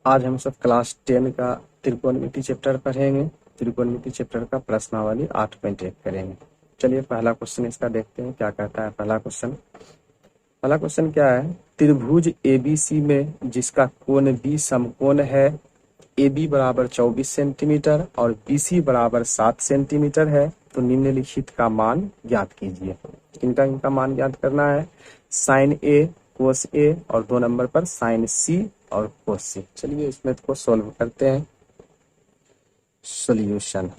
आज हम सब क्लास 10 का त्रिकोणमिति चैप्टर पढ़ेंगे। त्रिकोणमिति चैप्टर का प्रश्नावली 8.1 करेंगे। चलिए पहला क्वेश्चन इसका देखते हैं क्या कहता है। पहला क्वेश्चन क्या है, त्रिभुज एबीसी में जिसका कोण बी समकोण है, AB बराबर 24 सेंटीमीटर और BC बराबर 7 सेंटीमीटर है, तो निम्नलिखित का मान ज्ञात कीजिए। इनका मान ज्ञात करना है, साइन A कोस A और 2 नंबर पर साइन C और कोस C। चलिए इस मेथ को सॉल्व करते हैं। सॉल्यूशन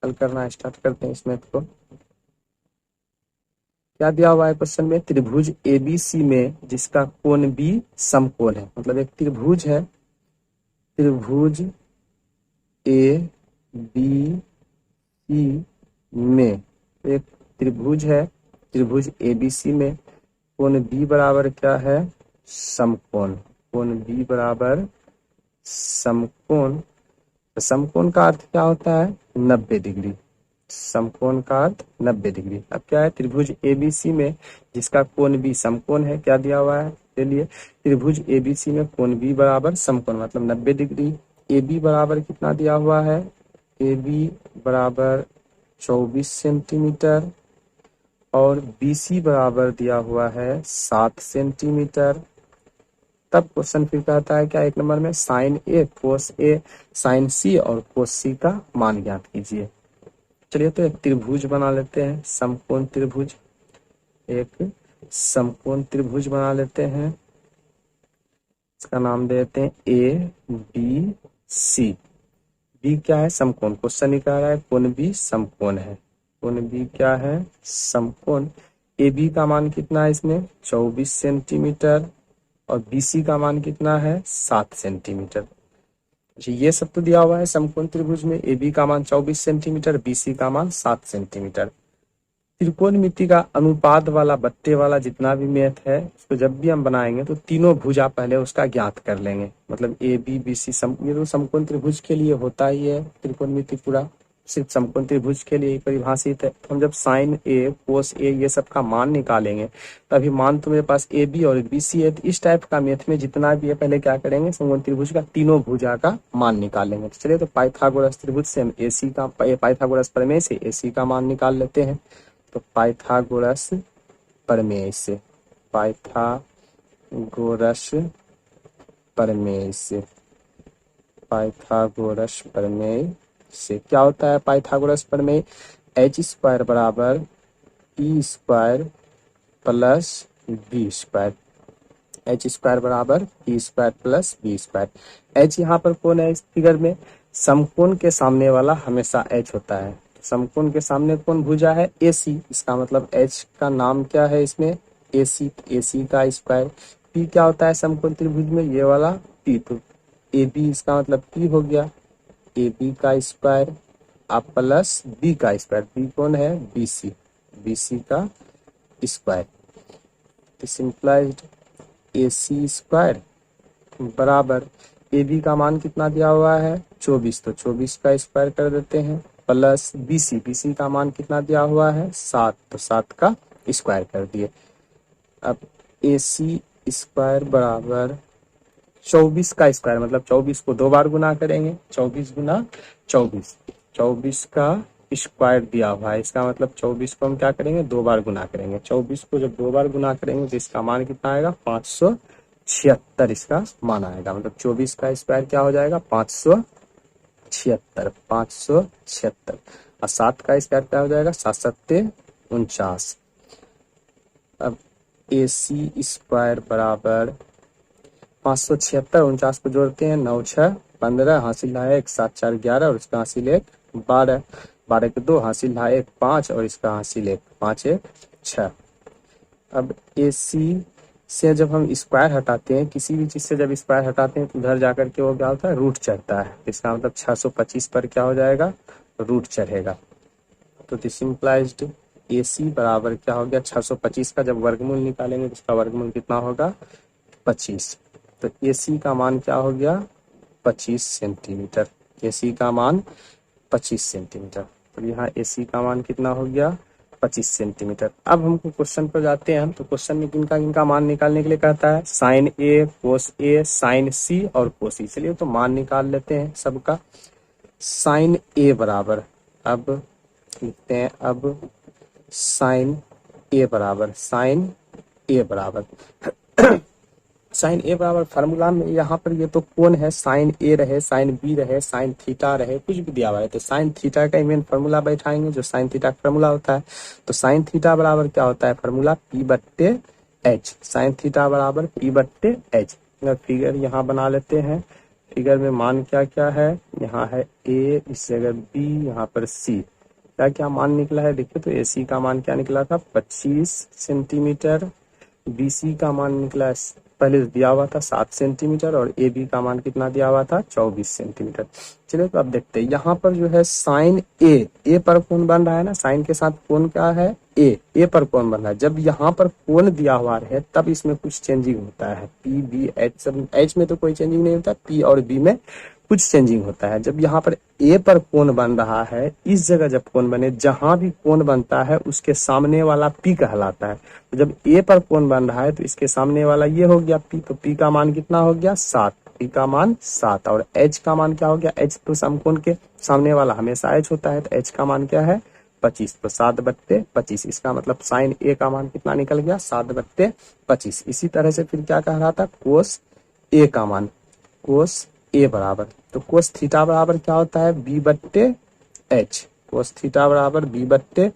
हल करना स्टार्ट करते हैं इस मेथ को। क्या दिया हुआ है क्वेश्चन में, त्रिभुज ABC में जिसका कोण B समकोण है, मतलब एक त्रिभुज है, त्रिभुज ABC में एक त्रिभुज है, त्रिभुज ABC में कोण B बराबर क्या है, समकोण। कोण B बराबर समकोण। समकोण का अर्थ क्या होता है, 90 डिग्री। समकोण का अर्थ 90 डिग्री। अब क्या है, त्रिभुज ABC में जिसका कोण B समकोण है, क्या दिया हुआ है, चलिए त्रिभुज ABC में कोण B बराबर समकोण मतलब 90 डिग्री। AB बराबर कितना दिया हुआ है, AB बराबर 24 सेंटीमीटर और BC बराबर दिया हुआ है 7 सेंटीमीटर। तब क्वेश्चन फिर कहता है क्या, एक नंबर में sine A cos A sine C और कोस C का मान ज्ञात कीजिए। चलिए तो एक त्रिभुज बना लेते हैं, समकोण त्रिभुज। एक समकोण त्रिभुज बना लेते हैं, इसका नाम देते हैं ABC। B क्या है, समकोण। क्वेश्चन निकाल रहा है कोण B समकोण है। कोण B क्या है, समकोण। AB का मान कितना है इसमें, 24 सेंटीमीटर और BC का मान कितना है, 7 सेंटीमीटर। ये सब तो दिया हुआ है समकोण त्रिभुज में। AB का मान 24 सेंटीमीटर, BC का मान 7 सेंटीमीटर। त्रिकोणमिति का अनुपात वाला बट्टे वाला जितना भी मैथ है, उसको जब भी हम बनाएंगे तो तीनों भुजा पहले उसका ज्ञात कर लेंगे। मतलब ABC ये तो समकोण त्रिभुज के लिए होता ही है, त्रिकोणमिति पूरा सिर्फ समकोण त्रिभुज के लिए ही परिभाषित है। तो हम जब साइन A कोस A ये सब का मान निकालेंगे, तभी मान तो मेरे पास AB और BC है। तो इस टाइप का मैथ में जितना भी है, पहले क्या करेंगे, समकोण त्रिभुज का तीनों भुजा का मान निकालेंगे। तो चलिए तो पाइथागोरस त्रिभुज से हम पाइथागोरस प्रमेय से AC का मान निकाल लेते हैं। तो पाइथागोरस प्रमेय से पाइथागोरस प्रमेय से क्या होता है, पाइथागोरस प्रमेय h² बराबर E² प्लस B²। h² बराबर E² प्लस B²। h यहाँ पर कौन है इस फिगर में, समकोण के सामने वाला हमेशा h होता है। समकोण के सामने कौन भुजा है, AC। इसका मतलब h का नाम क्या है इसमें, AC। AC का स्क्वायर। P क्या होता है समकोण त्रिभुज में, ये वाला P। तो AB इसका मतलब P हो गया, AB का स्क्वायर आप प्लस B का स्क्वायर। B कौन है, BC का स्क्वायर। सिंप्लाइज्ड AC² बराबर AB का मान कितना दिया हुआ है, 24। तो 24 का स्क्वायर कर देते हैं, प्लस BC का मान कितना दिया हुआ है, 7। तो 7 का स्क्वायर कर दिए। अब AC² बराबर 24 का स्क्वायर मतलब 24 को 2 बार गुना करेंगे, 24 गुना 24। 24 का स्क्वायर दिया हुआ है, इसका मतलब 24 को हम क्या करेंगे, 2 बार गुना करेंगे। 24 को जब 2 बार गुना करेंगे तो इसका मान कितना आएगा, 576 इसका मान आएगा। मतलब 24 का स्क्वायर क्या हो जाएगा, 576। और 7 का स्क्वायर क्या हो जाएगा, 7 सत्ते 49। अब AC² बराबर 576, 49 को जोड़ते हैं, 9 6 15, हासिल है 1, 7 4 11 और इसका हासिल 1 12, 12 के 2 हासिल है 1 5 और इसका हासिल 1 5 1 6। अब AC से जब हम स्क्वायर हटाते हैं, किसी भी चीज से जब स्क्वायर हटाते हैं तो उधर जाकर के वो क्या होता है, रूट चढ़ता है। इसका मतलब 625 पर क्या हो जाएगा, रूट चढ़ेगा। तो दिस इंप्लाइज्ड AC बराबर क्या हो गया, 625 का जब वर्गमूल निकालेंगे तो इसका वर्गमूल कितना होगा, 25। तो AC का मान क्या हो गया, 25 सेंटीमीटर। AC का मान 25 सेंटीमीटर। तो यहाँ AC का मान कितना हो गया, 25 सेंटीमीटर। अब हमको क्वेश्चन पर जाते हैं हम, तो क्वेश्चन में किनका किनका मान निकालने के लिए कहता है, साइन ए, कोस ए, साइन सी और कोस सी। चलिए तो मान निकाल लेते हैं सबका। साइन ए बराबर, अब लिखते हैं, अब साइन ए बराबर, साइन ए बराबर साइन ए बराबर फार्मूला में यहाँ पर ये तो कोण है, साइन ए रहे, साइन बी रहे, साइन थीटा रहे, कुछ भी दिया हुआ है, तो साइन थीटा का मेन फार्मूला बैठाएंगे जो साइन थीटा का फार्मूला होता है। तो साइन थीटा बराबर क्या होता है फार्मूला, पी बट्टे एच। साइन थीटा बराबर पी बट्टे एच। फिगर यहाँ बना लेते हैं। फिगर में मान क्या क्या है, यहाँ है ए, इस जगह बी, यहाँ पर सी। क्या क्या मान निकला है देखिए, तो ए सी का मान क्या निकला था, 25 सेंटीमीटर। बी सी का मान निकला है, पहले दिया हुआ था 7 सेंटीमीटर, और ए बी का मान कितना दिया हुआ था, 24 सेंटीमीटर। चलिए तो अब देखते हैं, यहाँ पर जो है साइन ए पर कोण बन रहा है ना, साइन के साथ कोण क्या है, ए पर कोण बन रहा है। जब यहाँ पर कोण दिया हुआ है तब इसमें कुछ चेंजिंग होता है, पी बी एच, सब एच में तो कोई चेंजिंग नहीं होता, पी और बी में कुछ चेंजिंग होता है। जब यहाँ पर ए पर कोण बन रहा है, इस जगह जब कोण बने, जहां भी कोण बनता है उसके सामने वाला पी कहलाता है। तो जब ए पर कोण बन रहा है तो इसके सामने वाला ये हो गया पी, तो पी का मान कितना हो गया, 7। पी का मान 7, और एच का मान क्या हो गया, एच तो समकोण के सामने वाला हमेशा एच होता है, तो एच का मान क्या है, 25। तो 7/25, इसका मतलब साइन ए का मान कितना निकल गया, 7/25। इसी तरह से फिर क्या कह रहा था, कोस ए का मान, कोस ए बराबर, तो कोस थीटा बराबर क्या होता है, बी बट्टे एच। कोस थीटा बराबर बी बट्टे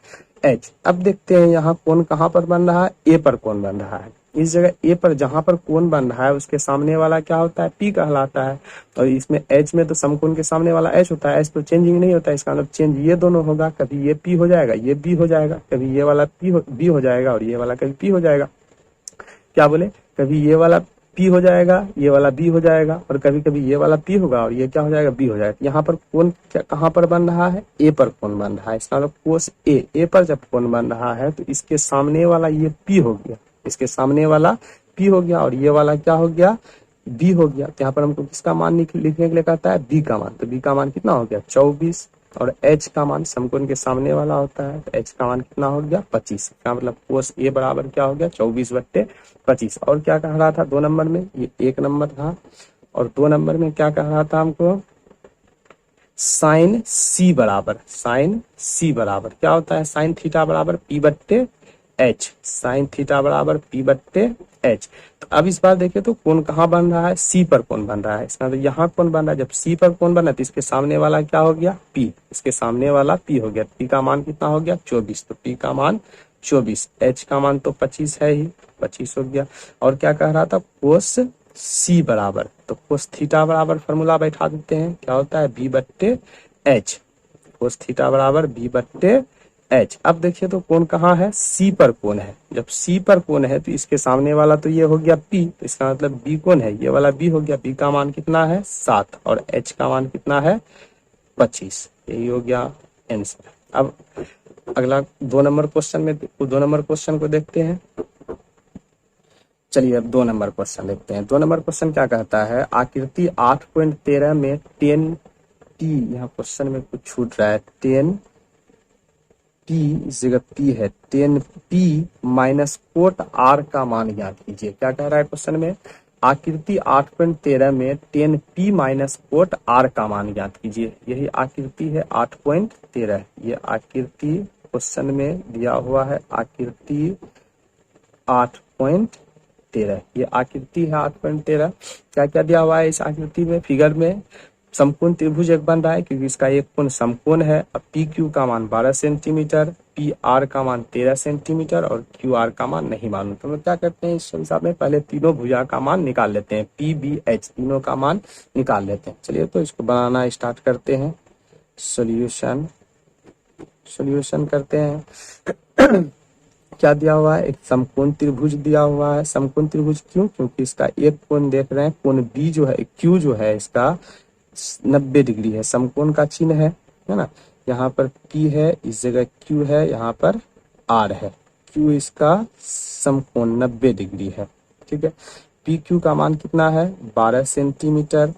एच। अब देखते हैं यहाँ कोण कहाँ पर बन रहा है, ए पर कोण बन रहा है। इस जगह ए पर जहां पर कोण बन रहा है उसके सामने वाला क्या होता है, पी कहलाता है। और इसमें एच में तो समकोण के सामने वाला एच होता है, एच तो चेंजिंग नहीं होता है, इसका मतलब चेंज ये दोनों होगा, कभी ये पी हो जाएगा, ये बी हो जाएगा, कभी ये वाला बी हो जाएगा और ये वाला कभी पी हो जाएगा। क्या बोले, कभी ये वाला पी हो जाएगा, ये वाला बी हो जाएगा, और कभी कभी ये वाला पी होगा और ये क्या हो जाएगा, बी हो जाएगा। यहाँ पर कोण कहाँ पर बन रहा है, ए पर कोण बन रहा है, इसका मतलब कोस ए पर जब कोण बन रहा है तो इसके सामने वाला ये पी हो गया, इसके सामने वाला पी हो गया, और ये वाला क्या हो गया, बी हो गया। तो यहाँ पर हमको किसका मान लिखने के लिए कहता है, बी का मान। तो बी का मान कितना हो गया, 24, और एच का मान समकोण के सामने वाला होता है, तो एच का मान कितना हो गया, 25। का मतलब कोस ए बराबर क्या हो गया, 24/25। और क्या कह रहा था 2 नंबर में, ये 1 नंबर था, और 2 नंबर में क्या कह रहा था हमको, साइन सी बराबर, साइन सी बराबर क्या होता है, साइन थीटा बराबर पी बट्टे एच। साइन थीटा बराबर पी बट्टे एच। तो अब इस बार देखिए तो कोण कहाँ बन रहा है, सी पर कोण बन रहा है, इसका मतलब यहाँ कोण बन रहा है। जब सी पर कोण बना तो इसके सामने वाला क्या हो गया, पी, इसके सामने वाला पी हो गया। पी का मान कितना हो गया, 24, तो पी का मान 24। एच का मान तो 25 है ही, 25 हो गया। और क्या कह रहा था, कोस सी बराबर, तो कोस थीटा बराबर फॉर्मूला बैठा देते हैं, क्या होता है, बी बट्टे एच। कोस थीटा बराबर बी बट्टे एच। अब देखिए तो कोण कहाँ है, सी पर कोण है। जब सी पर कोण है तो इसके सामने वाला तो ये हो गया पी, तो इसका मतलब बी कोण है, ये वाला बी हो गया। बी का मान कितना है, 7, और एच का मान कितना है, 25। यही हो गया आंसर। अब अगला 2 नंबर क्वेश्चन में, 2 नंबर क्वेश्चन को देखते हैं। चलिए अब 2 नंबर क्वेश्चन देखते हैं। 2 नंबर क्वेश्चन क्या कहता है, आकृति 8.13 में 10T, यहाँ क्वेश्चन में कुछ छूट रहा है, 10P, इस जगह P है, 10P माइनस कोट R का मान ज्ञात कीजिए। क्या कह रहा है क्वेश्चन में, आकृति 8.13 में 10P माइनस कोट R का मान ज्ञात कीजिए। यही आकृति है 8.13, ये आकृति क्वेश्चन में दिया हुआ है, आकृति 8.13, ये आकृति है 8.13। क्या क्या दिया हुआ है इस आकृति में, फिगर में समकोण त्रिभुज एक बन रहा है क्योंकि इसका एक कोण समकोण है। अब पी क्यू का मान 12 सेंटीमीटर, पी आर का मान 13 सेंटीमीटर, और क्यू आर का मान नहीं मालूम। तो हम क्या करते हैं इस हिसाब में, पहले तीनों भुजा का मान निकाल लेते हैं, पी बी एच तीनों का मान निकाल लेते हैं। चलिए तो इसको बनाना स्टार्ट करते हैं, सोल्यूशन करते हैं। क्या दिया हुआ है, एक समकोण त्रिभुज दिया हुआ है। समकोण त्रिभुज क्यों, क्योंकि इसका एक कोण देख रहे हैं, कोण बी जो है, क्यू जो है इसका 90 डिग्री है, समकोण का चिन्ह है ना। यहाँ पर P है, इस जगह Q है, यहाँ पर R है। Q इसका समकोण 90 डिग्री है, ठीक है। पी क्यू का मान कितना है, 12 सेंटीमीटर।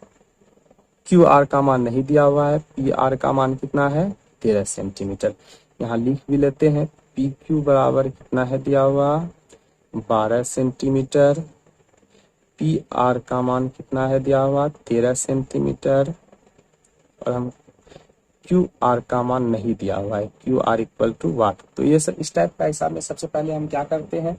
क्यू आर का मान नहीं दिया हुआ है, पी आर का मान कितना है, 13 सेंटीमीटर। यहाँ लिख भी लेते हैं, पी क्यू बराबर कितना है दिया हुआ 12 सेंटीमीटर। पी आर का मान कितना है दिया हुआ 13 सेंटीमीटर। और हम क्यू आर का मान नहीं दिया हुआ है, क्यू आर इक्वल टू वाट। तो ये सब इस टाइप का हिसाब में सबसे पहले हम क्या करते हैं,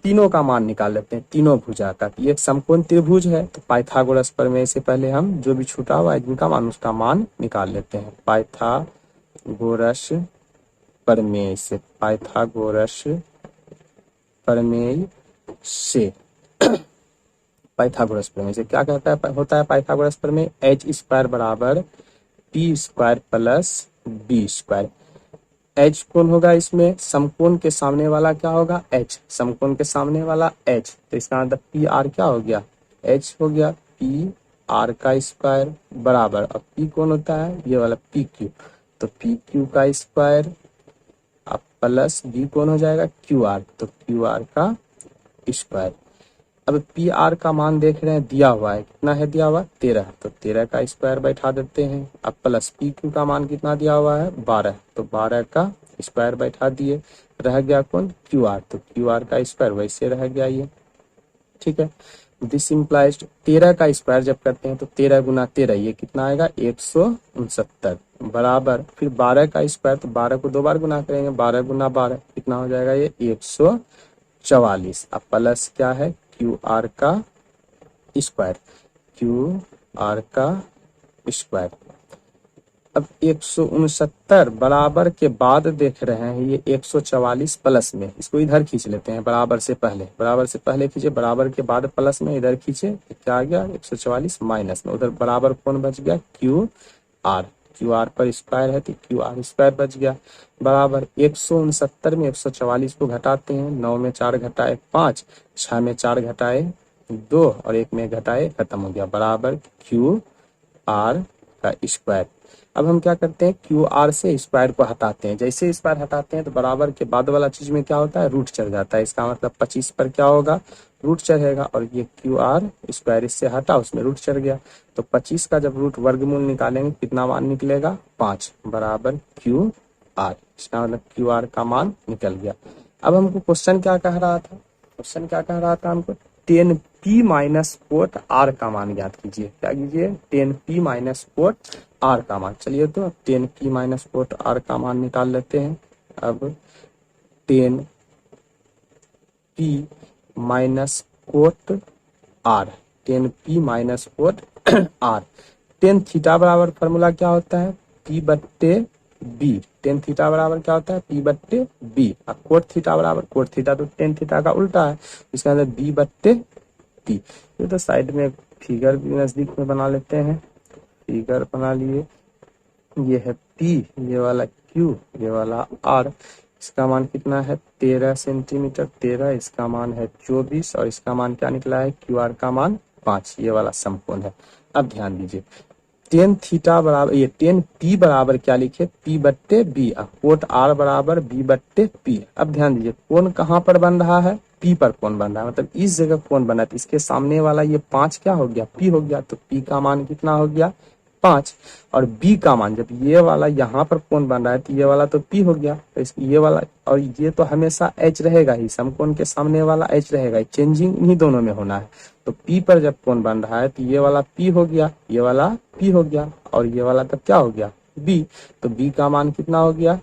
तीनों का मान निकाल लेते हैं, तीनों भुजा का। ये एक समकोण त्रिभुज है तो पाइथागोरस प्रमेय से पहले हम जो भी छूटा हुआ है जिनका मान उसका मान निकाल लेते हैं। पाइथागोरस प्रमेय से, पाइथागोरस प्रमेय से, पाइथागोरस प्रमेय से क्या कहता है होता है पाइथागोरस प्रमेय, एच स्क्वायर बराबर P square plus B square. H कौन होगा इसमें, समकोण के सामने वाला क्या होगा एच, समकोण के सामने वाला एच, तो इसका मतलब पी आर क्या हो गया एच हो गया पी आर का स्क्वायर बराबर, अब पी कौन होता है ये वाला पी क्यू, तो पी क्यू का स्क्वायर अब प्लस बी कौन हो जाएगा क्यू आर, तो क्यू आर का स्क्वायर। अब पी आर का मान देख रहे हैं दिया हुआ है, कितना है दिया हुआ 13, तो 13 का स्क्वायर बैठा देते हैं। अब प्लस पी क्यू का मान कितना दिया हुआ है 12, तो 12 का स्क्वायर बैठा दिए। रह गया कौन क्यू आर, तो क्यू आर का स्क्वायर वैसे रह गया ये, ठीक है। दिस इम्प्लाइज 13 का स्क्वायर जब करते हैं तो 13 गुना 13 ये कितना आएगा 169 बराबर, फिर 12 का स्क्वायर तो 12 को 2 बार गुना करेंगे, 12 गुना 12 कितना हो जाएगा ये 144। अब प्लस क्या है क्यू आर का स्क्वायर, क्यू आर का स्क्वायर। अब 169 बराबर के बाद देख रहे हैं ये 144 प्लस में, इसको इधर खींच लेते हैं बराबर से पहले, बराबर से पहले खींचे, बराबर के बाद प्लस में इधर खींचे, क्या आ गया 144 माइनस में, उधर बराबर कौन बच गया क्यू आर, क्यू आर पर स्क्वायर है तो क्यू आर स्क्वायर बच गया बराबर 169 में 144 को घटाते हैं, 9 में 4 घटाए 5, 6 में 4 घटाए 2 और 1 में घटाए खत्म हो गया बराबर क्यू आर का स्क्वायर। अब हम क्या करते हैं क्यू आर से स्क्वायर को हटाते हैं, जैसे स्क्वायर हटाते हैं तो बराबर के बाद वाला चीज में क्या होता है रूट चढ़ जाता है, इसका मतलब 25 पर क्या होगा रूट चढ़ेगा, और ये क्यू आर स्क्वायर इससे हटा उसमें रूट चढ़ गया, तो 25 का जब रूट वर्गमूल निकालेंगे कितना मान निकलेगा 5 बराबर क्यू आर, इसका मतलब क्यू आर का मान निकल गया। अब हमको क्वेश्चन क्या कह रहा था, क्वेश्चन क्या कह रहा था हमको 10p माइनस कोट आर का मान ज्ञात कीजिए, क्या कीजिए 10p माइनस कोट आर का मान। चलिए तो 10p माइनस कोट आर का मान निकाल लेते हैं। अब 10p minus cot R, 10p minus cot R, tan theta बराबर फॉर्मूला क्या होता है p बट्टे b, टेन थीटा बराबर क्या होता है p बट्टे b, और कोट थीटा बराबर, कोट थीटा तो टेन थीटा का उल्टा है, इसका मतलब b बट्टे p। ये तो साइड में फिगर भी नजदीक में बना लेते हैं, फिगर बना लिए, ये है p, ये वाला q, ये वाला r, इसका मान कितना है 13 सेंटीमीटर 13, इसका मान है 24 और इसका मान क्या निकला है क्यू आर का मान 5, ये वाला समकोण है। अब ध्यान दीजिए टेन थीटा बराबर ये 10p बराबर क्या लिखे p बट्टे b, कोट r बराबर b बट्टे p। अब ध्यान दीजिए कोण कहाँ पर बन रहा है p पर कोण बन रहा है, मतलब इस जगह कोण बना है, तो इसके सामने वाला ये 5 क्या हो गया p हो गया, तो p का मान कितना हो गया 5, और b का मान जब ये वाला यहाँ पर कोण बन रहा है तो ये वाला तो p हो गया, तो ये वाला और ये तो हमेशा h रहेगा ही, समकोण के सामने वाला h रहेगा, चेंजिंग इन्हीं दोनों में होना है, तो p पर जब कोण बन रहा है तो ये वाला p हो गया, ये वाला p हो गया, और ये वाला तब क्या हो गया b, तो b का मान कितना हो गया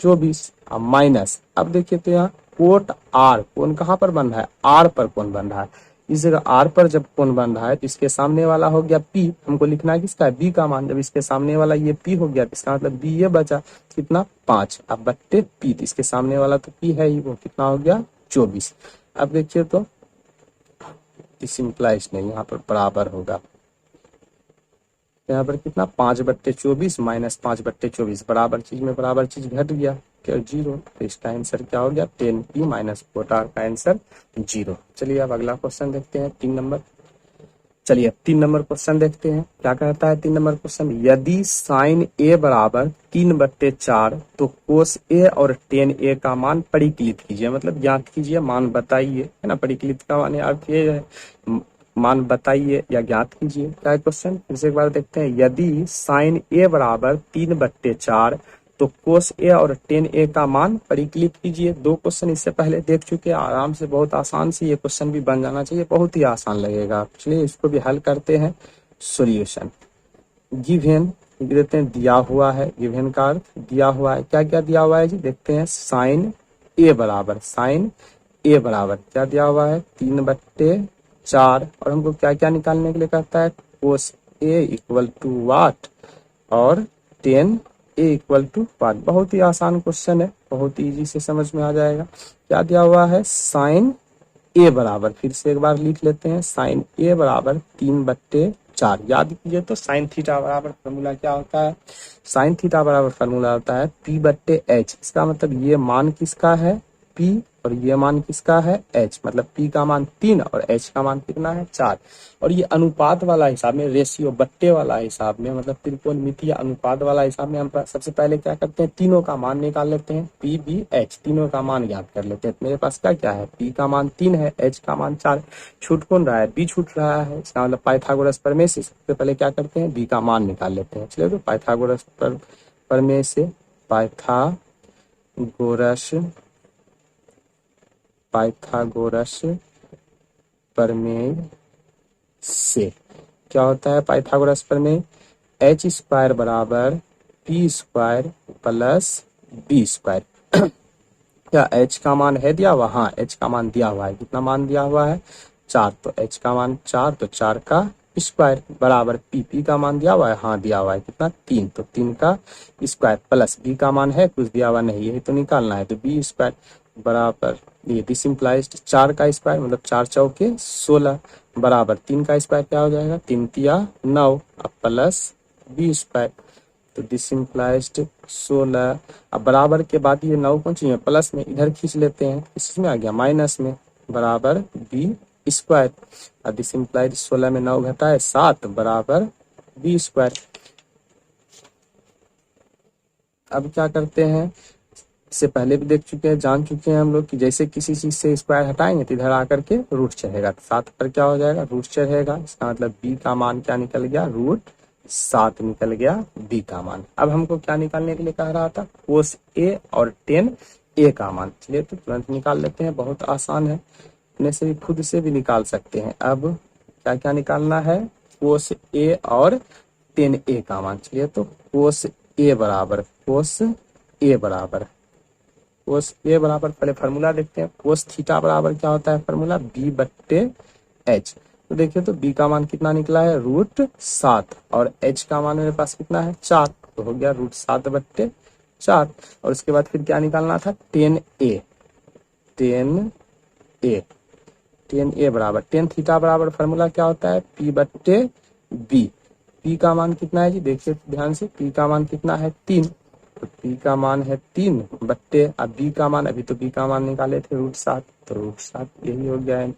24 माइनस। अब देखिए तो यहाँ कोट r, कोण कहाँ पर बन रहा है r पर कोण बन रहा है, इस जगह r पर जब कोण बन रहा है तो इसके सामने वाला हो गया p, हमको लिखना है किसका b का मान, जब इसके सामने वाला ये p हो गया तो इसका मतलब b ये बचा कितना 5, अब बट्टे p, तो इसके सामने वाला तो p है ही, वो कितना हो गया 24। अब देखिए तो दिस इम्प्लाइज नहीं, यहाँ पर बराबर होगा, यहाँ पर कितना 5/24 माइनस 5/24, बराबर चीज में बराबर चीज घट गया क्या 0, तो इसका आंसर क्या हो गया 10p माइनस कोट आर का आंसर 0। चलिए अब अगला क्वेश्चन देखते हैं 3 नंबर। चलिए 3 नंबर क्वेश्चन देखते हैं क्या कहता है 3 नंबर क्वेश्चन, यदि साइन a बराबर 3/4 तो कोस a और टेन a का मान परिकलित कीजिए, मतलब ज्ञात कीजिए मान बताइए, है ना, परिकलित का मान अर्थ ये है मान बताइए या ज्ञात कीजिए। क्या है क्वेश्चन, फिर से एक बार देखते हैं, यदि साइन a बराबर 3/4 तो कोस ए और टेन ए का मान परिकलित कीजिए। 2 क्वेश्चन इससे पहले देख चुके हैं, आराम से बहुत आसान से ये क्वेश्चन भी बन जाना चाहिए, बहुत ही आसान लगेगा। चलिए इसको भी हल करते हैं। सॉल्यूशन गिवन देते हैं, दिया हुआ है, गिवन का अर्थ दिया हुआ है। क्या क्या दिया हुआ है जी, देखते हैं। साइन ए बराबर क्या दिया हुआ है, 3/4। और हमको क्या क्या निकालने के लिए कहता है, कोस ए इक्वल टू वाट और टेन ए इक्वल टू वाट। बहुत ही आसान क्वेश्चन है, बहुत इजी से समझ में आ जाएगा। क्या दिया हुआ है, साइन ए बराबर, फिर से एक बार लिख लेते हैं, साइन ए बराबर 3/4। याद कीजिए तो साइन थीटा बराबर फॉर्मूला क्या होता है, साइन थीटा बराबर फॉर्मूला होता है P/H। इसका मतलब ये मान किसका है, P, और ये मान किसका है, H। मतलब P का मान 3 और H का मान कितना है, 4। और ये अनुपात वाला हिसाब में, रेशियो बट्टे वाला हिसाब में, मतलब त्रिकोणमितीय अनुपात वाला हिसाब में हम सबसे पहले क्या करते हैं, तीनों का मान निकाल लेते हैं। P/B/H तीनों का मान ज्ञात कर लेते हैं। मेरे पास क्या क्या है, P का मान 3 है, H का मान 4। छूट कौन रहा है, B छूट रहा है। इसका मतलब पाइथागोरस प्रमेय से सबसे पहले क्या करते हैं, B का मान निकाल लेते हैं। चलिए तो पाइथागोरस प्रमेय से, पाइथागोरस प्रमेय से क्या होता है, पाइथागोरस प्रमेय, H² बराबर P² प्लस B²। क्या H का मान है दिया हुआ, हाँ H का मान दिया हुआ है। कितना मान दिया हुआ है, 4। तो H का मान 4, तो 4 का स्क्वायर बराबर P का मान दिया हुआ है, हाँ दिया हुआ है कितना, 3। तो 3 का स्क्वायर प्लस B का मान है, कुछ दिया हुआ नहीं, यही तो निकालना है। तो B² बराबर, ये दिस इम्प्लाइज 4 का स्क्वायर, मतलब 4 चौके 16 बराबर 3 का स्क्वायर क्या हो जाएगा, 3 तिया 9 प्लस B²। तो दिस इम्प्लाइज 16। अब बराबर के बाद ये 9 कौन चाहिए, प्लस में, इधर खींच लेते हैं, इसमें आ गया माइनस में, बराबर B²। और दिस इम्प्लाइज 16 में 9 घटाए 7 बराबर B²। अब क्या करते हैं, इससे पहले भी देख चुके हैं, जान चुके हैं हम लोग कि जैसे किसी चीज से स्क्वायर हटाएंगे तो इधर आकर के रूट चढ़ेगा, तो 7 पर क्या हो जाएगा, रूट चढ़ेगा। इसका मतलब B का मान क्या निकल गया, √7 निकल गया B का मान। अब हमको क्या निकालने के लिए कह रहा था, कोस A और टेन A का मान। चलिए तो तुरंत निकाल लेते हैं, बहुत आसान है, अपने से भी खुद से भी निकाल सकते हैं। अब क्या क्या निकालना है, कोस A और टेन A का मान। चलिए तो कोस A बराबर कोस ए बराबर, पहले फॉर्मूला देखते हैं। कोस थीटा बराबर क्या होता है, फॉर्मूला B/H। तो देखिए तो B का मान कितना निकला है, √7, और H का मान मेरे पास कितना है, 4। तो हो गया √7/4। और उसके बाद फिर क्या निकालना था, टेन ए बराबर, टेन थीटा बराबर फॉर्मूला क्या होता है, P/B। P का मान कितना है जी, देखिए ध्यान से, P का मान कितना है, 3। तो P का मान है 3 बट्टे, अब B का मान, अभी तो B का मान निकाले थे √7, तो √7 यही हो गया है।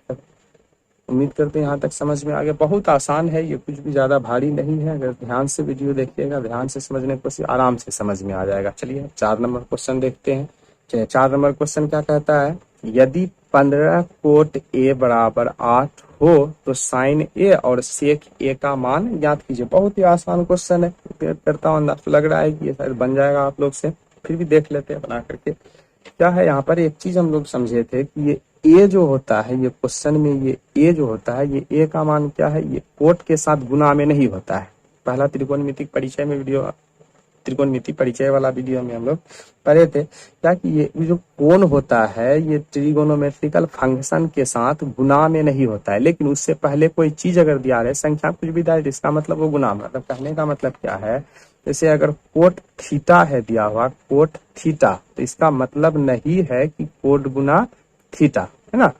उम्मीद करते हैं यहाँ तक समझ में आ गया। बहुत आसान है ये, कुछ भी ज्यादा भारी नहीं है। अगर ध्यान से वीडियो देखिएगा, ध्यान से समझने की कोशिश, आराम से समझ में आ जाएगा। चलिए 4 नंबर क्वेश्चन देखते हैं। चलिए 4 नंबर क्वेश्चन क्या कहता है, यदि 15 कोट A बराबर 8 हो तो साइन A और सेक A का मान ज्ञात कीजिए। बहुत ही आसान क्वेश्चन है, करता हूँ अंदाज, तो लग रहा है कि ये शायद बन जाएगा आप लोग से, फिर भी देख लेते हैं बना करके। क्या है यहाँ पर, एक चीज हम लोग समझे थे कि ये ए जो होता है, ये क्वेश्चन में ये ए जो होता है, ये ए का मान क्या है, ये कोट के साथ गुना में नहीं होता है। पहला त्रिकोणमिति परिचय में वीडियो, त्रिकोणमिति परिचय वाला वीडियो में हम लोग पढ़े थे क्या कि ये जो कोण होता है, ये ट्रिगोनोमेट्रिकल फंक्शन के साथ गुना में नहीं होता है। लेकिन उससे पहले कोई चीज अगर दिया रहे, संख्या कुछ भी दिया है, इसका मतलब वो गुना, मतलब कहने का मतलब क्या है, जैसे अगर कोट थीटा है दिया हुआ, कोट थीटा, तो इसका मतलब नहीं है कि कोट गुना थीटा, है ना,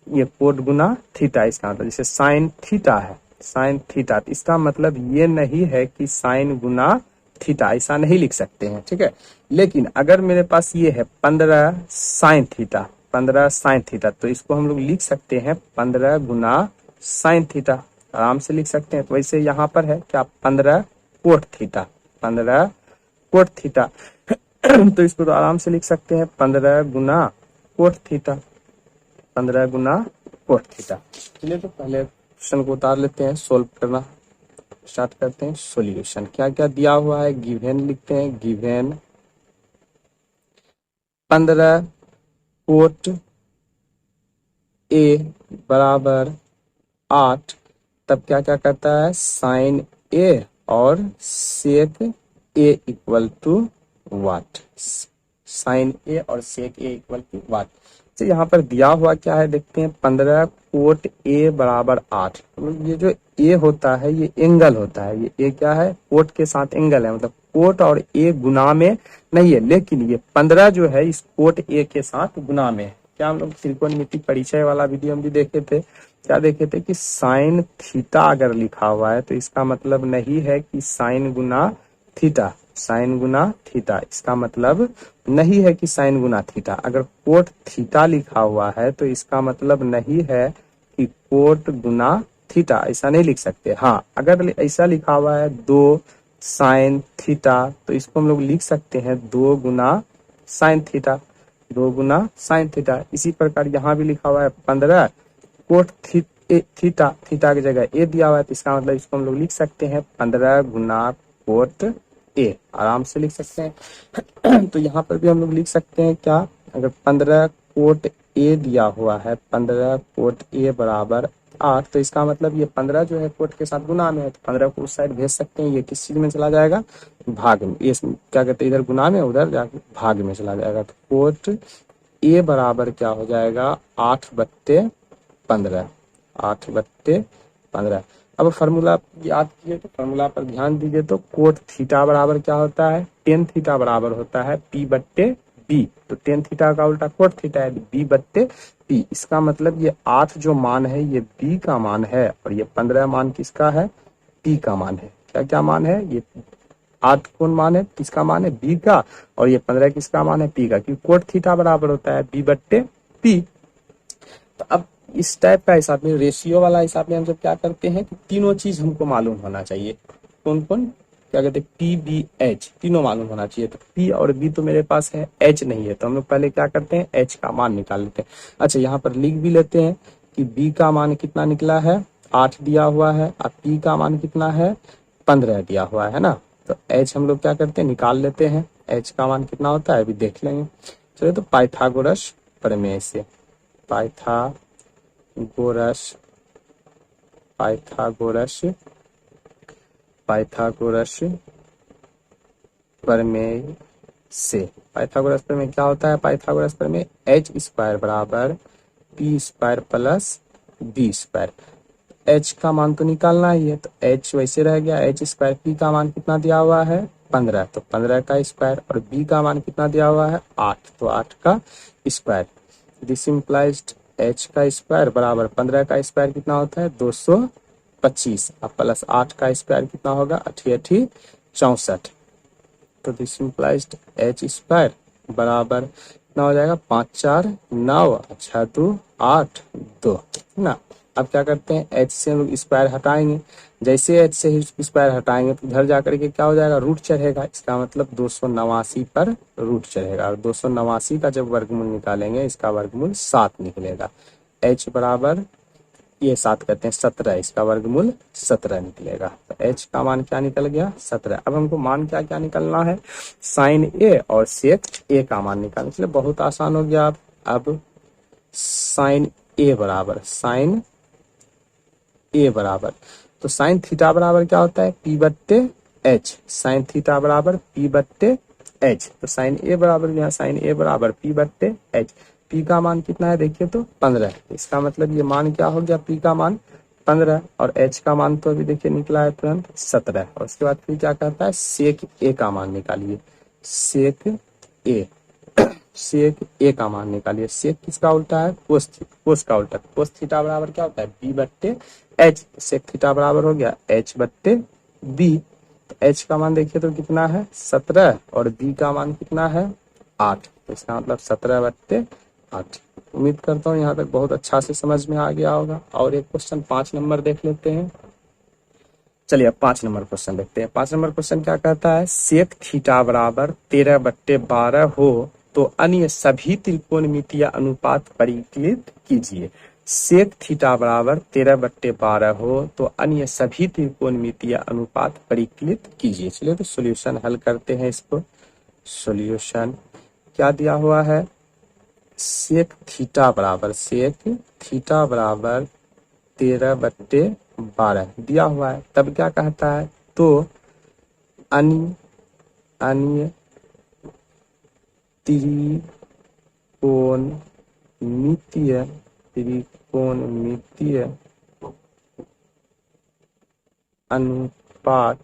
ये कोट गुना थीटा। इसका मतलब जैसे साइन थीटा है, साइन थीटा, तो इसका मतलब ये नहीं है कि साइन गुना थीटा, ऐसा नहीं लिख सकते हैं, ठीक है। लेकिन अगर मेरे पास ये है 15 साइन थीटा, 15 साइन थीटा, तो इसको हम लोग लिख सकते हैं 15 गुना साइन थीटा, आराम से लिख सकते हैं। तो वैसे यहाँ पर है क्या, 15 कोट थीटा, 15 कोट थीटा तो इसको तो आराम से लिख सकते हैं 15 गुना कोट थीटा, 15 गुना कोट थीटा। चलिए तो पहले क्वेश्चन को उतार लेते हैं, सोल्व करना स्टार्ट करते हैं। सॉल्यूशन क्या क्या दिया हुआ है, गिवन लिखते हैं, गिवन 15 कोट ए बराबर 8, तब क्या क्या करता है, साइन ए और सेक ए इक्वल टू वाट, साइन ए और सेक ए इक्वल टू वाट। तो यहाँ पर दिया हुआ क्या है देखते हैं, 15 कोट ए बराबर 8। ये जो ए होता है ये एंगल होता है, ये ए क्या है, कोट के साथ एंगल है, मतलब कोट और ए गुना में नहीं है, लेकिन ये 15 जो है इस कोट ए के साथ गुना में है। क्या हम लोग त्रिकोणमिति परिचय वाला वीडियो हम भी देखे थे, क्या देखे थे कि साइन थीटा अगर लिखा हुआ है तो इसका मतलब नहीं है कि साइन गुना थीटा, साइन गुना थीटा, इसका मतलब नहीं है कि साइन गुना थीटा। अगर कोट थीटा लिखा हुआ है तो इसका मतलब नहीं है कि कोट गुना थीटा, ऐसा नहीं लिख सकते। हाँ, अगर ऐसा लिखा हुआ है 2 साइन थीटा तो इसको हम लोग लिख सकते हैं 2 गुना साइन थीटा, 2 गुना साइन थीटा। इसी प्रकार यहाँ भी लिखा हुआ है 15 कोट थीटा, थीटा की जगह ए दिया हुआ है तो इसका मतलब इसको हम लोग लिख सकते हैं 15 गुना कोट ए, आराम से लिख सकते हैं। तो यहाँ पर भी हम लोग लिख सकते हैं क्या, अगर 15 कोट ए दिया हुआ है, 15 कोट ए बराबर 8, तो इसका मतलब ये 15 जो है कोट के साथ गुना में है, तो 15 को उस साइड भेज सकते हैं, ये किस चीज में चला जाएगा, भाग में, ये क्या कहते हैं इधर गुना में, उधर जाके भाग में चला जाएगा। तो कोट ए बराबर क्या हो जाएगा, 8/15, 8/15। अब फार्मूला याद कीजिए, तो फार्मूला पर ध्यान दीजिए, तो कोट थीटा बराबर क्या होता है, टेन थीटा बराबर होता है P/B, तो टेन थीटा का उल्टा कोट थीटा है B/P। इसका मतलब ये 8 जो मान है ये B का मान है, और ये 15 मान किसका है, P का मान है। क्या क्या मान है, ये 8 कौन मान है, किसका मान है, B का, और ये 15 किसका मान है, P का, क्योंकि कोट थीटा बराबर होता है B/P। तो अब इस टाइप का हिसाब में, रेशियो वाला हिसाब में हम जब क्या करते हैं कि तीनों चीज हमको मालूम होना चाहिए, कौन कौन, क्या कहते हैं P/B/H, तीनों मालूम होना चाहिए। तो P और B तो मेरे पास है, H नहीं है, तो हम लोग पहले क्या करते हैं, H का मान निकाल लेते हैं। अच्छा, यहाँ पर लिख भी लेते हैं कि B का मान कितना निकला है, 8 दिया हुआ है, और P का मान कितना है, 15 दिया हुआ है ना। तो H हम लोग क्या करते हैं, निकाल लेते हैं, H का मान कितना होता है अभी देख लेंगे। चलिए, तो पाइथागोरस प्रमेय से, पाइथागोरस प्रमेय से, पाइथागोरस प्रमेय क्या होता है, पाइथागोरस प्रमेय H² बराबर P² प्लस B²। H का मान तो निकालना ही है, तो H वैसे रह गया H², P का मान कितना दिया हुआ है 15, तो 15 का स्क्वायर, और B का मान कितना दिया हुआ है 8, तो 8 का स्क्वायर। दिस इम्प्लाइज H का स्क्वायर बराबर 15 का स्क्वायर कितना होता है 225, अब प्लस 8 का स्क्वायर कितना होगा 88 64। तो दिस इम्प्लाइज H² बराबर कितना हो जाएगा 5 4 9 6 2 8 2 ना। अब क्या करते हैं, H से हम लोग स्क्वायर हटाएंगे, जैसे H से स्क्वायर हटाएंगे तो इधर जाकर के क्या हो जाएगा, रूट चढ़ेगा, इसका मतलब 289 पर रूट चढ़ेगा, और 289 का जब वर्गमूल निकालेंगे इसका वर्गमूल 7 निकलेगा। H बराबर ये 7 कहते हैं 17, इसका वर्गमूल 17 निकलेगा। तो H का मान क्या निकल गया 17। अब हमको मान क्या क्या निकलना है, साइन ए और सेक ए का मान निकालना, इसलिए बहुत आसान हो गया। अब साइन ए बराबर, तो साइन थीटा बराबर क्या होता है P/H, साइन थीटा बराबर P/H, तो साइन ए बराबर, यहाँ साइन ए बराबर P/H। P का मान कितना है देखिए तो 15, इसका मतलब ये मान क्या हो गया, P का मान 15, और H का मान तो अभी देखिए निकला है तुरंत 17। और उसके बाद फिर क्या कहता है, सेक ए का मान निकालिए, सेक ए का मान निकालिए। सेक किसका उल्टा है, कोस का उल्टा, कोस थीटा बराबर क्या होता है B/H, सेक थीटा बराबर हो गया H/B। तो H का मान देखिए तो कितना है 17, और B का मान कितना है 8, तो इसका मतलब 17/8। उम्मीद करता हूँ यहाँ तक बहुत अच्छा से समझ में आ गया होगा। और एक क्वेश्चन 5 नंबर देख लेते हैं। चलिए अब 5 नंबर क्वेश्चन देखते हैं। 5 नंबर क्वेश्चन क्या कहता है, सेक थीटा बराबर 13/12 हो तो अन्य सभी त्रिकोणमितीय अनुपात परिकलित कीजिए। सेक थीटा बराबर 13/12 हो तो अन्य सभी त्रिकोणमितीय अनुपात परिकलित कीजिए। चलिए तो सॉल्यूशन हल करते हैं इसको। सॉल्यूशन क्या दिया हुआ है, सेक थीटा बराबर 13/12 दिया हुआ है। तब क्या कहता है, तो अनीय त्रिकोणमितीय अनुपात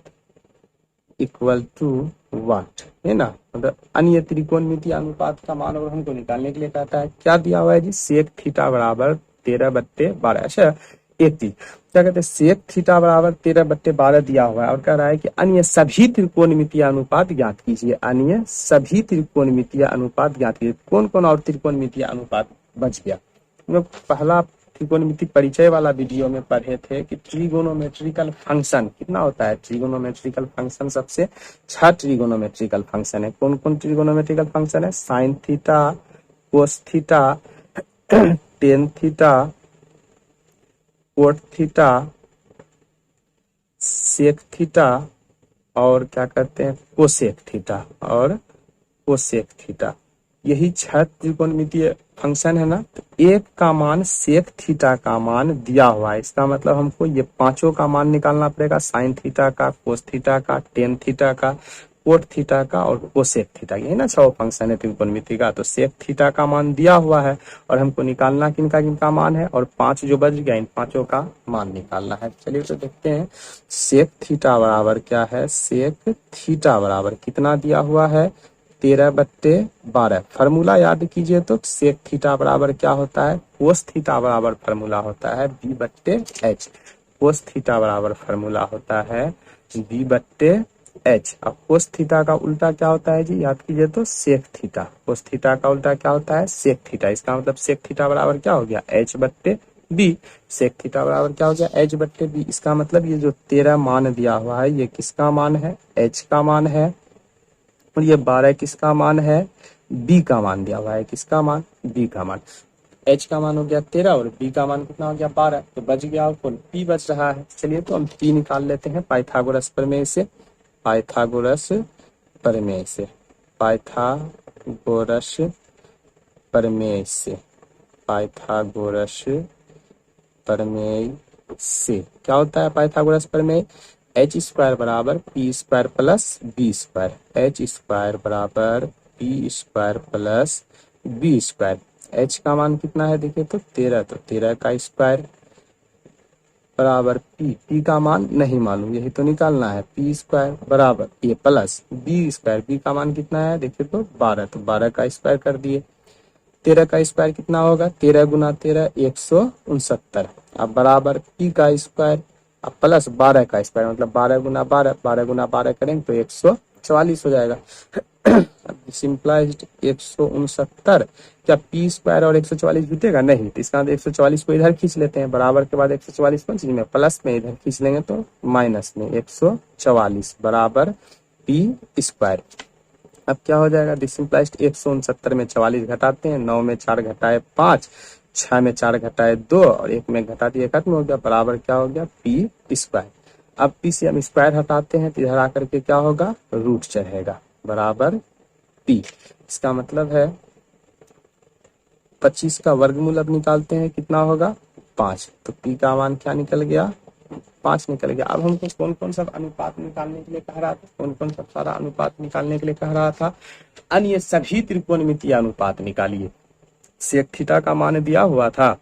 इक्वल टू व्हाट, है ना। मतलब अन्य त्रिकोणमितीय अनुपात का मान और हमको निकालने के लिए कहता है। क्या दिया हुआ है जी, सेक थीटा बराबर 13/12। अच्छा, एक चीज क्या कहते हैं, सेक थीटा बराबर 13/12 दिया हुआ है और कह रहा है कि अन्य सभी त्रिकोणमितीय अनुपात ज्ञात कीजिए। अन्य सभी त्रिकोणमितीय अनुपात ज्ञात कीजिए। कौन कौन और त्रिकोणमितीय अनुपात बच गया। हम लोग पहला त्रिकोणमिति परिचय वाला वीडियो में पढ़े थे कि ट्रिगोनोमेट्रिकल फंक्शन कितना होता है। ट्रिगोनोमेट्रिकल फंक्शन सबसे 6 ट्रिगोनोमेट्रिकल फंक्शन है। कौन कौन ट्रिगोनोमेट्रिकल फंक्शन है, sine theta, cos theta, tan theta, cot theta, sec theta और क्या कहते हैं, कोसेक थीटा। यही 6 त्रिकोणमितीय फंक्शन है ना। तो एक का मान सेक थीटा का मान दिया हुआ है, इसका मतलब हमको ये पांचों का मान निकालना पड़ेगा। साइन थीटा का, कोस थीटा का, टेन थीटा का, कोट थीटा का और कोसेक थीटा, यही ना 6 फंक्शन है त्रिकोणमिति का। तो सेक थीटा का मान दिया हुआ है और हमको निकालना किनका किनका मान है, और 5 जो बच गया इन पांचों का मान निकालना है। चलिए तो देखते हैं सेक थीटा बराबर क्या है। सेक थीटा बराबर कितना दिया हुआ है, 13/12। फॉर्मूला याद कीजिए तो सेक थीटा बराबर क्या होता है, कोस थीटा बराबर फॉर्मूला होता है b/h। कोस थीटा बराबर फॉर्मूला होता है b/h। अब कोस थीटा का उल्टा क्या होता है जी, याद कीजिए तो सेक थीटा। कोस थीटा का उल्टा क्या होता है, सेक थीटा। इसका मतलब सेक थीटा बराबर क्या हो गया, h/b। सेक थीटा बराबर क्या हो गया, h/b। इसका मतलब ये जो 13 मान दिया हुआ है ये किसका मान है, h का मान है, और ये 12 किसका मान है, b का मान दिया हुआ है। किसका मान, b का मान। h का मान हो गया 13 और b का मान कितना हो गया 12। तो बच गया कौन, p बच रहा है। चलिए तो हम p निकाल लेते हैं पाइथागोरस प्रमेय से। पाइथागोरस प्रमेय से पाइथागोरस प्रमेय से पाइथागोरस प्रमेय से क्या होता है पाइथागोरस प्रमेय, एच स्क्वायर बराबर P square plus B square. H square बराबर P square plus B square. H का मान कितना है देखिए तो 13, तो 13 का स्क्वायर बराबर पी का मान नहीं मालूम, यही तो निकालना है। पी स्क्वायर बराबर ये प्लस बी स्क्वायर, बी का मान कितना है देखिए तो 12, तो 12 का स्क्वायर कर दिए। 13 का स्क्वायर कितना होगा, 13 गुना 13 169। अब बराबर पी का स्क्वायर अब प्लस 12 का स्क्वायर, मतलब 12 गुना 12, 12 गुना 12 करेंगे तो 144 हो जाएगा। सिंपलाइज्ड 169। क्या पी स्क्वायर और 144 जुटेगा, नहीं। तो इसका 144 को इधर खींच लेते हैं, बराबर के बाद 144 कौन चीज में, प्लस में, इधर खींच लेंगे तो माइनस में 144 बराबर पी स्क्वायर। अब क्या हो जाएगा, डिसिम्प्लाइज्ड 169 में 44 घटाते हैं, 9 में 4 घटाए 5, 6 में 4 घटाए 2 और 1 में घटा दिए, खत्म हो गया। बराबर क्या हो गया, पी स्क्वायर। अब पी से हम स्क्वायर हटाते हैं तो इधर आकर के क्या होगा, रूट चढ़ेगा, बराबर पी। इसका मतलब है 25 का वर्गमूल अब निकालते हैं, कितना होगा 5। तो पी का मान क्या निकल गया, 5 निकल गया। अब हमको कौन कौन सा अनुपात निकालने के लिए कह रहा था, कौन कौन सा सारा अनुपात निकालने के लिए कह रहा था, अन्य सभी त्रिकोणमितीय अनुपात निकालिए। सेक थीटा का मान दिया हुआ था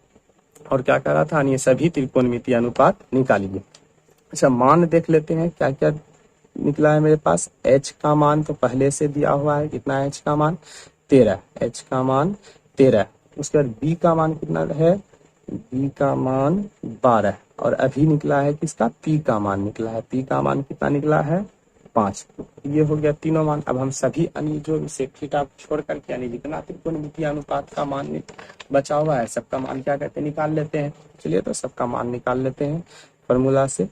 और क्या कह रहा था, अन्य सभी त्रिकोणमितीय अनुपात निकालिए। अच्छा, मान देख लेते हैं क्या क्या निकला है मेरे पास। h का मान तो पहले से दिया हुआ है, कितना है h का मान 13, h का मान 13। उसके बाद b का मान कितना है, b का मान 12 और अभी निकला है किसका, p का मान निकला है। p का मान कितना निकला है 5। ये हो गया तीनों मान। अब हम सभी अन्य जो सेक थीटा छोड़ करके यानी जितना त्रिकोणमितीय अनुपात का मान बचा हुआ है सबका मान क्या कहते हैं, निकाल लेते हैं। चलिए तो सबका मान निकाल लेते हैं फॉर्मूला से।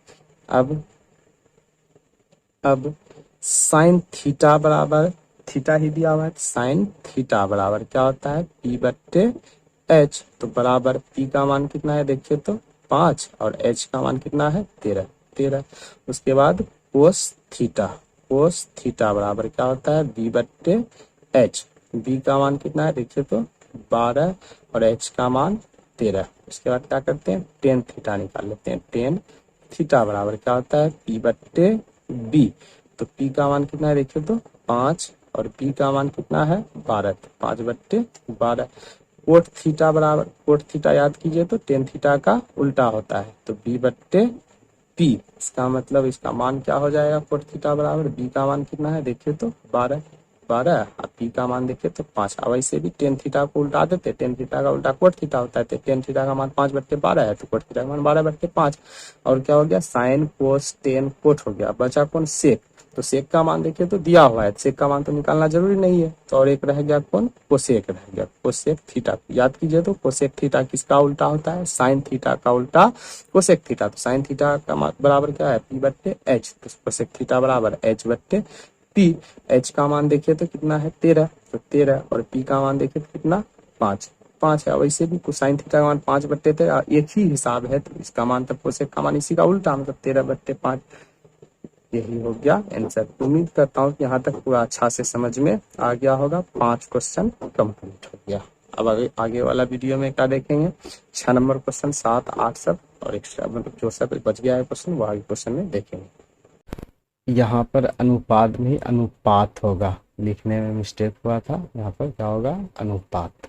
अब साइन थीटा बराबर, थीटा ही दिया हुआ है, साइन थीटा बराबर क्या होता है, p/h। तो बराबर p का मान कितना है देखिए तो 5 और h का मान कितना है 13। उसके बाद कोस थीटा बराबर क्या होता है b/h। बी का मान कितना है देखिए तो 12 और एच का मान 13। उसके बाद क्या करते हैं टेन थीटा निकाल लेते हैं। टेन थीटा बराबर क्या होता है पी बट्टे बी। तो पी का मान कितना है देखिए तो 5 और बी का मान कितना है 12। तो 5/12। कोट थीटा बराबर कोट थीटा याद कीजिए तो टेन थीटा का उल्टा होता है। तो बी बट्टे पी, इसका मतलब इसका मान क्या हो जाएगा कोट थीटा बराबर बी का मान कितना है देखिए तो 12 और पी का मान देखिए तो 5। अब वैसे भी टेन थीटा को उल्टा देते, टेन थीटा का उल्टा कोट थीटा होता है। तो टेन थीटा का मान 5/12 है तो कोट थीटा का मान 12/5। और क्या हो गया साइन कोस टेन कोट हो गया। बचा कौन सेक। तो सेक का मान देखिए तो दिया हुआ है, सेक का मान तो निकालना जरूरी नहीं है। तो और एक रह गया कौन कोसेक रह गया। कोसेक थीटा याद कीजिए तो कोसेक थीटा किसका उल्टा होता है साइन थीटा का उल्टा कोसेक थीटा। तो साइन थीटा का बराबर क्या है पी बट्टे एच। तो कोसेक थीटा बराबर एच बट्टे पी। एच का मान देखिए तो कितना है 13। तो 13 और पी का मान देखिए तो कितना 5 है। वैसे भी कोसाइन थीटा का मान 5/13 एक ही हिसाब है। तो इसका मान तब कोसेक का मान इसी का उल्टा मतलब 13/5। यही हो गया आंसर। उम्मीद करता हूँ कि यहाँ तक पूरा अच्छा से समझ में आ गया होगा। 5 क्वेश्चन कंप्लीट हो गया। अब आगे वाला वीडियो में क्या देखेंगे 6 नंबर क्वेश्चन 7 8 सब और एक्स्ट्रा मतलब जो सब बच गया है क्वेश्चन वो आगे क्वेश्चन में देखेंगे। यहाँ पर अनुपात में अनुपात होगा, लिखने में मिस्टेक हुआ था। यहाँ पर क्या होगा अनुपात।